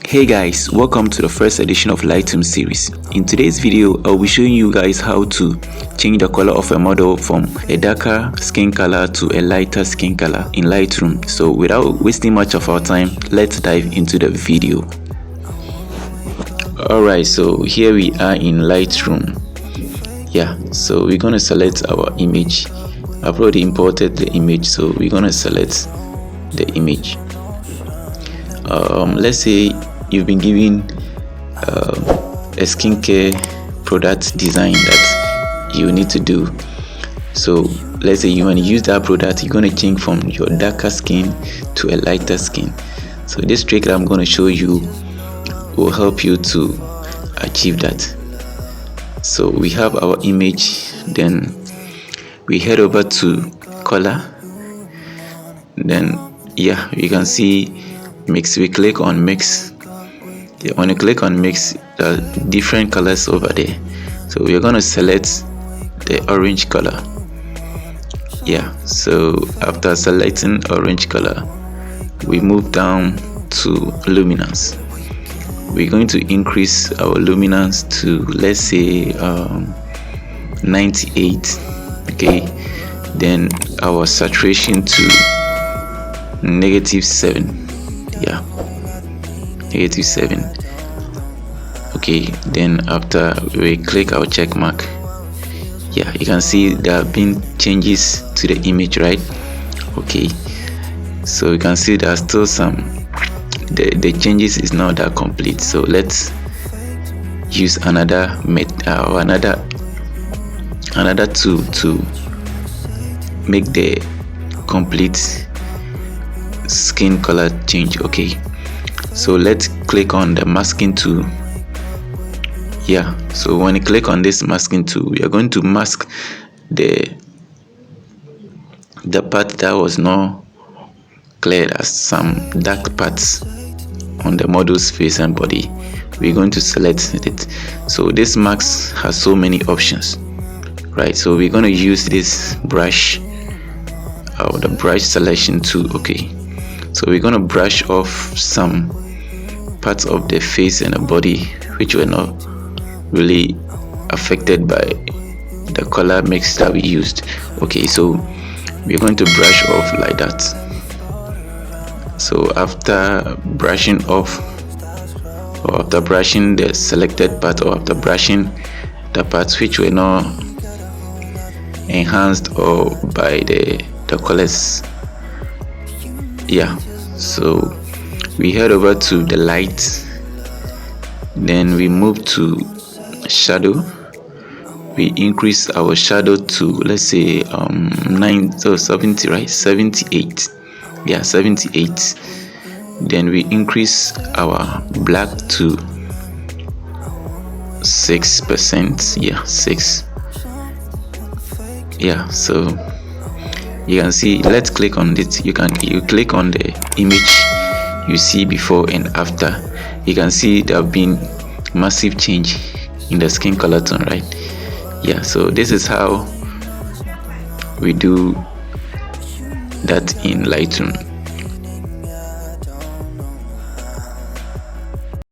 Hey guys, welcome to the first edition of Lightroom series. In today's video, I'll be showing you guys how to change the color of a model from a darker skin color to a lighter skin color in Lightroom. So without wasting much of our time, let's dive into the video. Alright, so here we are in Lightroom. Yeah, so we're gonna select our image. I've already imported the image, so we're gonna select the image. Let's say you've been given a skincare product design that you need to do. So let's say you want to use that product, you're going to change from your darker skin to a lighter skin. So this trick that I'm going to show you will help you to achieve that. So we have our image, then we head over to color, then yeah, you can see mix. We click on mix. Yeah, when you click on mix, there are different colors over there, so we're going to select the orange color. Yeah, so after selecting orange color, we move down to luminance. We're going to increase our luminance to, let's say, 98. Okay, then our saturation to -7. Yeah, -7. Okay, then after we click our check mark, yeah, you can see there have been changes to the image, right? Okay, so you can see there are still some, the changes is not that complete. So let's use another tool to make the complete skin color change. Okay, so let's click on the masking tool. Yeah, so when you click on this masking tool, we are going to mask the part that was not cleared, as some dark parts on the model's face and body. We're going to select it. So this mask has so many options, right? So we're going to use this brush, or the brush selection tool. Okay, so we're going to brush off some parts of the face and the body which were not really affected by the color mix that we used. Okay, so we're going to brush off like that. So after brushing off, or after brushing the selected part, or after brushing the parts which were not enhanced or by the colors, yeah, so we head over to the light, then we move to shadow. We increase our shadow to, let's say, 70, right? 78. Yeah, 78. Then we increase our black to 6%. Yeah, 6. Yeah, so you can see, let's click on it. You click on the image, you see before and after. You can see there have been massive change in the skin color tone, right? Yeah, so this is how we do that in Lightroom.